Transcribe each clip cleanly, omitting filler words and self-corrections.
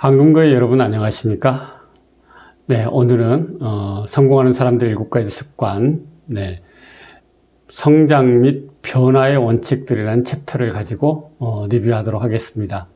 한국의 여러분 안녕하십니까? 네, 오늘은 성공하는 사람들 7가지 습관, 성장 및 변화의 원칙들이라는 챕터를 가지고 리뷰하도록 하겠습니다.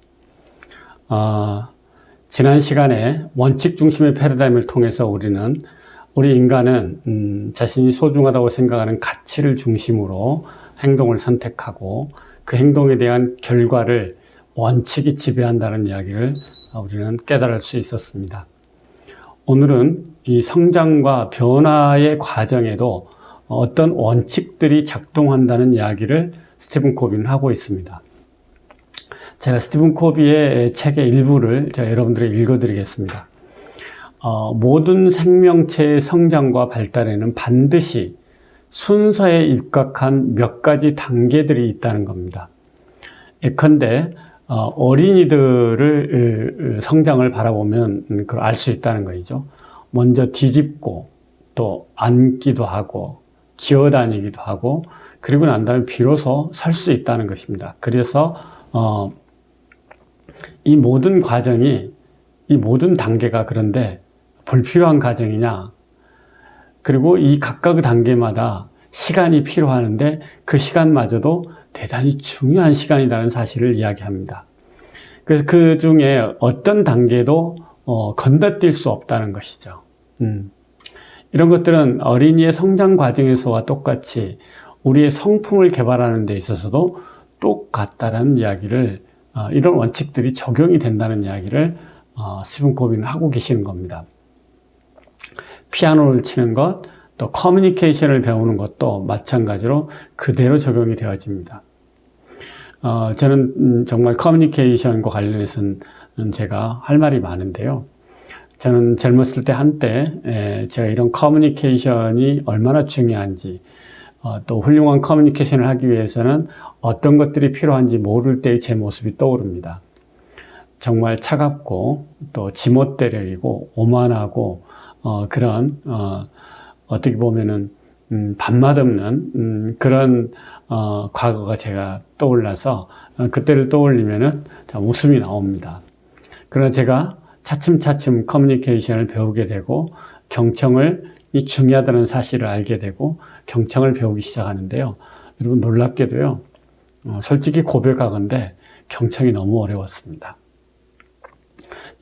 지난 시간에 원칙 중심의 패러다임을 통해서 우리 인간은 자신이 소중하다고 생각하는 가치를 중심으로 행동을 선택하고 그 행동에 대한 결과를 원칙이 지배한다는 이야기를 우리는 깨달을 수 있었습니다. 오늘은 이 성장과 변화의 과정에도 어떤 원칙들이 작동한다는 이야기를 스티븐 코비는 하고 있습니다. 제가 스티븐 코비의 책의 일부를 제가 여러분들에게 읽어드리겠습니다. 모든 생명체의 성장과 발달에는 반드시 순서에 입각한 몇 가지 단계들이 있다는 겁니다. 예컨대 어린이들을 성장을 바라보면 그걸 알 수 있다는 거죠. 먼저 뒤집고 또 앉기도 하고 기어다니기도 하고 그리고 난 다음에 비로소 설 수 있다는 것입니다. 그래서 이 모든 과정이 이 모든 단계가 그런데 불필요한 과정이냐, 그리고 이 각각 단계마다 시간이 필요하는데 그 시간마저도 대단히 중요한 시간이라는 사실을 이야기합니다. 그래서 그 중에 어떤 단계도 건너뛸 수 없다는 것이죠. 이런 것들은 어린이의 성장 과정에서와 똑같이 우리의 성품을 개발하는 데 있어서도 똑같다는 이야기를, 이런 원칙들이 적용이 된다는 이야기를 스티븐 코비는 하고 계시는 겁니다. 피아노를 치는 것, 또 커뮤니케이션을 배우는 것도 마찬가지로 그대로 적용이 되어집니다. 저는 정말 커뮤니케이션과 관련해서는 제가 할 말이 많은데요. 저는 젊었을 때 한때 제가 이런 커뮤니케이션이 얼마나 중요한지, 또 훌륭한 커뮤니케이션을 하기 위해서는 어떤 것들이 필요한지 모를 때의 제 모습이 떠오릅니다. 정말 차갑고 또 지멋대로이고 오만하고 그런 어떻게 보면은 밥맛 없는 그런 과거가 제가 떠올라서 그때를 떠올리면은 참 웃음이 나옵니다. 그러나 제가 차츰차츰 커뮤니케이션을 배우게 되고 경청이 중요하다는 사실을 알게 되고 경청을 배우기 시작하는데요. 여러분 놀랍게도요. 솔직히 고백하건대 경청이 너무 어려웠습니다.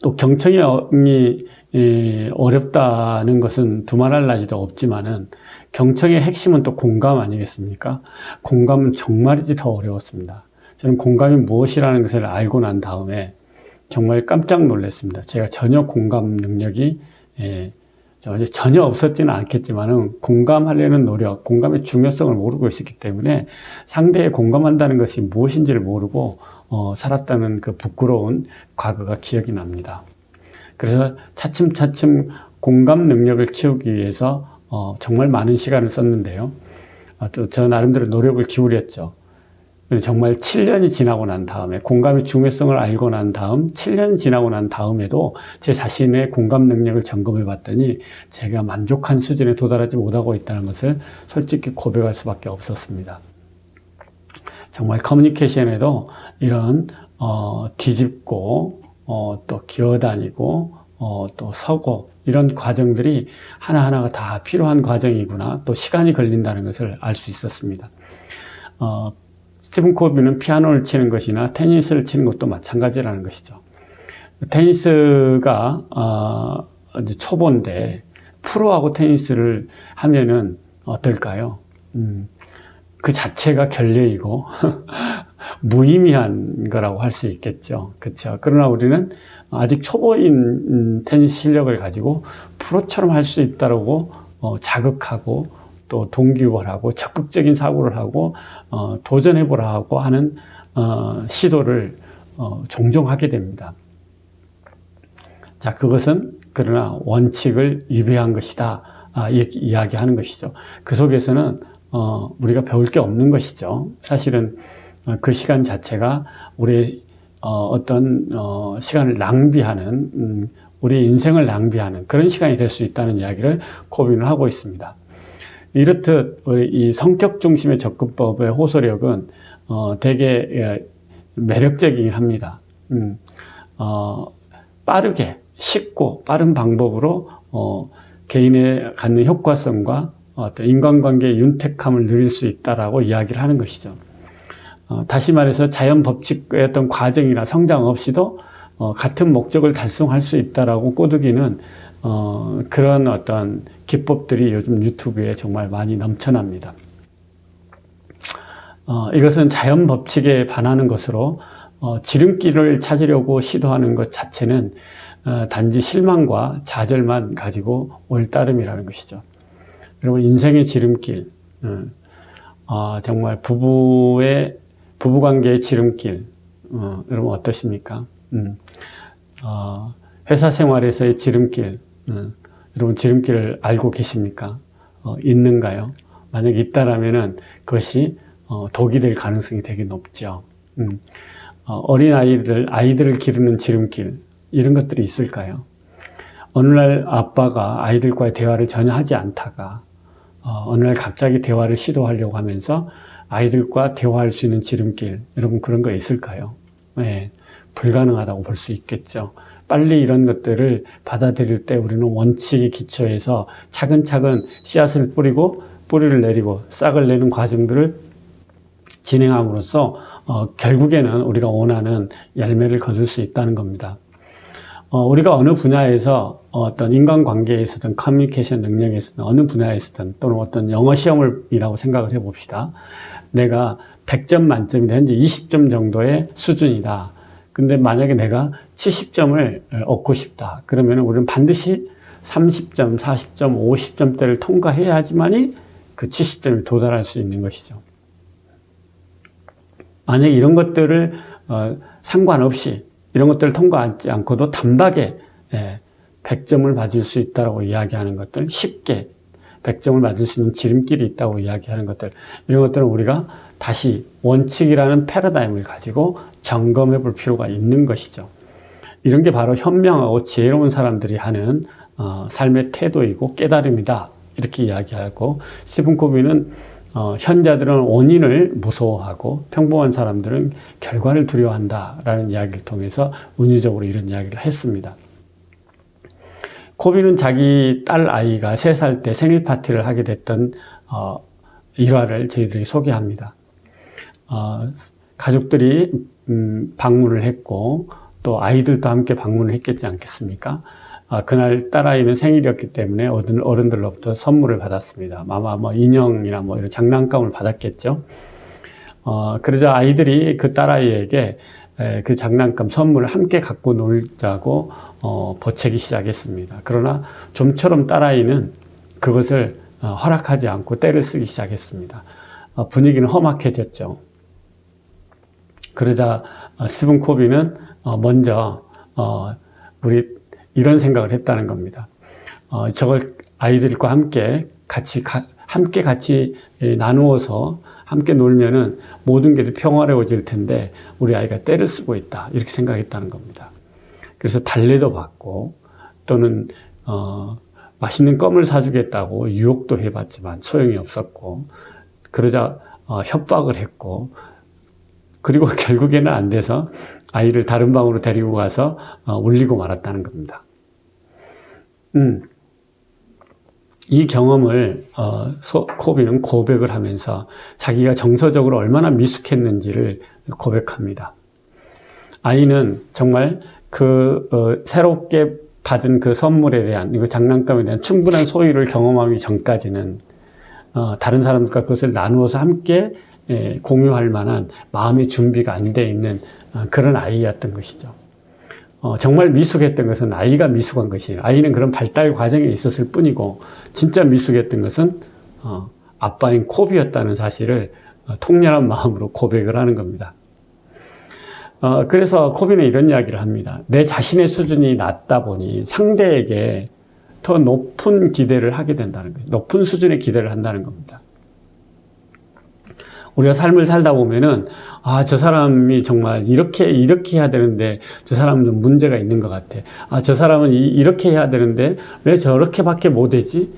또 경청이 어렵다는 것은 두말할 나위도 없지만은 경청의 핵심은 또 공감 아니겠습니까? 공감은 정말이지 더 어려웠습니다. 저는 공감이 무엇이라는 것을 알고 난 다음에 정말 깜짝 놀랐습니다. 제가 전혀 공감 능력이 전혀 없었지는 않겠지만은 공감하려는 노력, 공감의 중요성을 모르고 있었기 때문에 상대에 공감한다는 것이 무엇인지를 모르고 살았다는 그 부끄러운 과거가 기억이 납니다. 그래서 차츰차츰 공감 능력을 키우기 위해서 정말 많은 시간을 썼는데요. 또 저 나름대로 노력을 기울였죠. 정말 7년이 지나고 난 다음에 공감의 중요성을 알고 난 다음 7년 지나고 난 다음에도 제 자신의 공감 능력을 점검해 봤더니 제가 만족한 수준에 도달하지 못하고 있다는 것을 솔직히 고백할 수밖에 없었습니다. 정말 커뮤니케이션에도 이런 뒤집고 또 기어다니고 또 서고 이런 과정들이 하나하나가 다 필요한 과정이구나, 또 시간이 걸린다는 것을 알 수 있었습니다. 스티븐 코비는 피아노를 치는 것이나 테니스를 치는 것도 마찬가지라는 것이죠. 테니스가 이제 초보인데 프로하고 테니스를 하면은 어떨까요? 그 자체가 결례이고 무의미한 거라고 할 수 있겠죠. 그렇죠. 그러나 우리는 아직 초보인 테니스 실력을 가지고 프로처럼 할 수 있다고 자극하고 또 동기부여하고 적극적인 사고를 하고 도전해보라고 하는 시도를 종종 하게 됩니다. 자, 그것은 그러나 원칙을 위배한 것이다, 이야기하는 것이죠. 그 속에서는 우리가 배울 게 없는 것이죠. 사실은 그 시간 자체가 우리의 어떤 시간을 낭비하는, 우리의 인생을 낭비하는 그런 시간이 될 수 있다는 이야기를 코비는 하고 있습니다. 이렇듯 이 성격 중심의 접근법의 호소력은 되게 매력적이긴 합니다. 빠르게 쉽고 빠른 방법으로 개인의 갖는 효과성과 어떤 인간관계의 윤택함을 누릴 수 있다라고 이야기를 하는 것이죠. 다시 말해서 자연 법칙의 어떤 과정이나 성장 없이도 같은 목적을 달성할 수 있다라고 꼬드기는 그런 어떤 기법들이 요즘 유튜브에 정말 많이 넘쳐납니다. 이것은 자연 법칙에 반하는 것으로 지름길을 찾으려고 시도하는 것 자체는 단지 실망과 좌절만 가지고 올 따름이라는 것이죠. 여러분, 인생의 지름길, 정말 부부관계의 지름길, 여러분 어떠십니까? 회사 생활에서의 지름길, 여러분 지름길을 알고 계십니까? 있는가요? 만약 있다라면은 그것이 독이 될 가능성이 되게 높죠. 아이들을 기르는 지름길, 이런 것들이 있을까요? 어느 날 아빠가 아이들과의 대화를 전혀 하지 않다가 어느 날 갑자기 대화를 시도하려고 하면서 아이들과 대화할 수 있는 지름길, 여러분 그런 거 있을까요? 네, 불가능하다고 볼 수 있겠죠. 빨리 이런 것들을 받아들일 때 우리는 원칙에 기초해서 차근차근 씨앗을 뿌리고 뿌리를 내리고 싹을 내는 과정들을 진행함으로써 결국에는 우리가 원하는 열매를 거둘 수 있다는 겁니다. 우리가 어느 분야에서 어떤 인간관계에 있었든 커뮤니케이션 능력에 있었든 어느 분야에 있었든 또는 어떤 영어 시험이라고 생각을 해봅시다. 내가 100점 만점인데 현재 20점 정도의 수준이다. 근데 만약에 내가 70점을 얻고 싶다. 그러면 우리는 반드시 30점, 40점, 50점대를 통과해야지만이 그 70점에 도달할 수 있는 것이죠. 만약에 이런 것들을 상관없이 이런 것들을 통과하지 않고도 단박에 100점을 받을 수 있다고 이야기하는 것들, 쉽게 100점을 받을 수 있는 지름길이 있다고 이야기하는 것들, 이런 것들은 우리가 다시 원칙이라는 패러다임을 가지고 점검해 볼 필요가 있는 것이죠. 이런 게 바로 현명하고 지혜로운 사람들이 하는 삶의 태도이고 깨달음이다, 이렇게 이야기하고, 스티븐 코비는 현자들은 원인을 무서워하고 평범한 사람들은 결과를 두려워한다라는 이야기를 통해서 은유적으로 이런 이야기를 했습니다. 코비는 자기 딸 아이가 3살 때 생일 파티를 하게 됐던 일화를 저희들이 소개합니다. 가족들이 방문을 했고 또 아이들도 함께 방문을 했겠지 않겠습니까? 그날 딸아이는 생일이었기 때문에 어른들로부터 선물을 받았습니다. 아마 인형이나 이런 장난감을 받았겠죠. 그러자 아이들이 그 딸아이에게 그 장난감 선물을 함께 갖고 놀자고 보채기 시작했습니다. 그러나 좀처럼 딸아이는 그것을 허락하지 않고 떼를 쓰기 시작했습니다. 분위기는 험악해졌죠. 그러자 스티븐 코비는 먼저 우리 이런 생각을 했다는 겁니다. 저걸 아이들과 함께 같이 나누어서 함께 놀면은 모든 게 평화로워질 텐데 우리 아이가 떼를 쓰고 있다, 이렇게 생각했다는 겁니다. 그래서 달래도 받고 또는 맛있는 껌을 사주겠다고 유혹도 해봤지만 소용이 없었고, 그러자 협박을 했고, 그리고 결국에는 안 돼서 아이를 다른 방으로 데리고 가서 울리고 말았다는 겁니다. 이 경험을 코비는 고백을 하면서 자기가 정서적으로 얼마나 미숙했는지를 고백합니다. 아이는 정말 새롭게 받은 그 선물에 대한, 이 장난감에 대한 충분한 소유를 경험하기 전까지는 다른 사람들과 그것을 나누어서 함께 공유할 만한 마음의 준비가 안 돼 있는 그런 아이였던 것이죠. 정말 미숙했던 것은 아이가 미숙한 것이에요. 아이는 그런 발달 과정에 있었을 뿐이고, 진짜 미숙했던 것은 아빠인 코비였다는 사실을 통렬한 마음으로 고백을 하는 겁니다. 그래서 코비는 이런 이야기를 합니다. 내 자신의 수준이 낮다 보니 상대에게 더 높은 기대를 하게 된다는 거예요. 높은 수준의 기대를 한다는 겁니다. 우리가 삶을 살다 보면은, 저 사람이 정말 이렇게 해야 되는데, 저 사람은 좀 문제가 있는 것 같아. 저 사람은 이렇게 해야 되는데, 왜 저렇게밖에 못하지?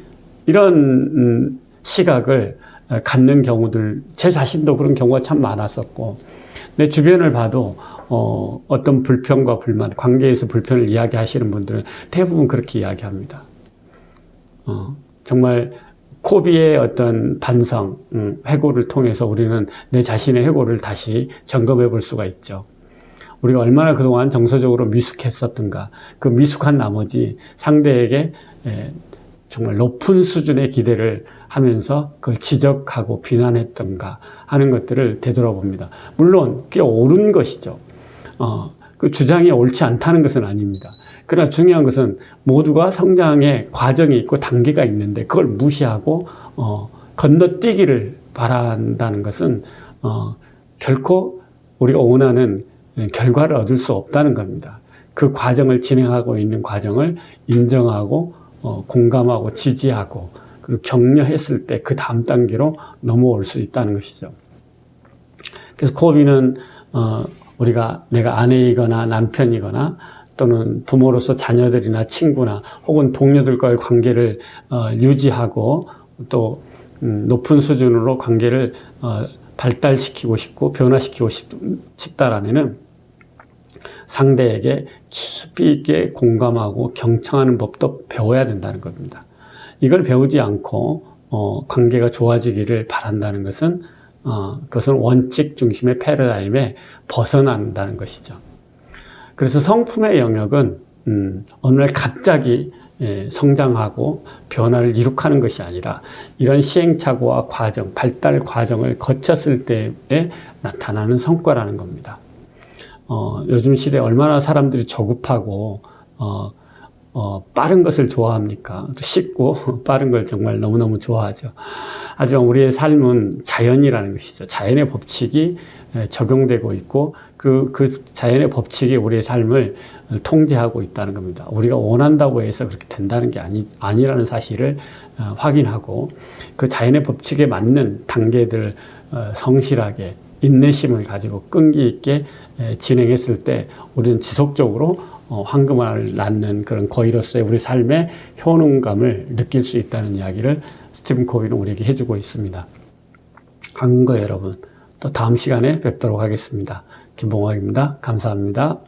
이런 시각을 갖는 경우들, 제 자신도 그런 경우가 참 많았었고, 내 주변을 봐도, 어떤 불평과 불만, 관계에서 불편을 이야기하시는 분들은 대부분 그렇게 이야기합니다. 정말 코비의 어떤 반성, 회고를 통해서 우리는 내 자신의 회고를 다시 점검해 볼 수가 있죠. 우리가 얼마나 그동안 정서적으로 미숙했었던가, 그 미숙한 나머지 상대에게 정말 높은 수준의 기대를 하면서 그걸 지적하고 비난했던가 하는 것들을 되돌아봅니다. 물론 꽤 옳은 것이죠. 그 주장이 옳지 않다는 것은 아닙니다. 그러나 중요한 것은 모두가 성장의 과정이 있고 단계가 있는데 그걸 무시하고 건너뛰기를 바란다는 것은 결코 우리가 원하는 결과를 얻을 수 없다는 겁니다. 그 과정을 진행하고 있는 과정을 인정하고 공감하고 지지하고 그리고 격려했을 때 그 다음 단계로 넘어올 수 있다는 것이죠. 그래서 코비는 내가 아내이거나 남편이거나 또는 부모로서 자녀들이나 친구나 혹은 동료들과의 관계를 유지하고 또 높은 수준으로 관계를 발달시키고 싶고 변화시키고 싶다라면은 상대에게 깊이 있게 공감하고 경청하는 법도 배워야 된다는 겁니다. 이걸 배우지 않고 관계가 좋아지기를 바란다는 것은 그것은 원칙 중심의 패러다임에 벗어난다는 것이죠. 그래서 성품의 영역은 어느 날 갑자기 성장하고 변화를 이룩하는 것이 아니라 이런 시행착오와 과정, 발달 과정을 거쳤을 때에 나타나는 성과라는 겁니다. 요즘 시대에 얼마나 사람들이 조급하고 빠른 것을 좋아합니까? 쉽고 빠른 걸 정말 너무너무 좋아하죠. 하지만 우리의 삶은 자연이라는 것이죠. 자연의 법칙이 적용되고 있고 그 자연의 법칙이 우리의 삶을 통제하고 있다는 겁니다. 우리가 원한다고 해서 그렇게 된다는 게 아니라는 사실을 확인하고 그 자연의 법칙에 맞는 단계들을 성실하게 인내심을 가지고 끈기 있게 진행했을 때 우리는 지속적으로 황금알을 낳는 그런 거위로서의 우리 삶의 효능감을 느낄 수 있다는 이야기를 스티븐 코비는 우리에게 해주고 있습니다. 한국어 여러분, 또 다음 시간에 뵙도록 하겠습니다. 김봉학입니다. 감사합니다.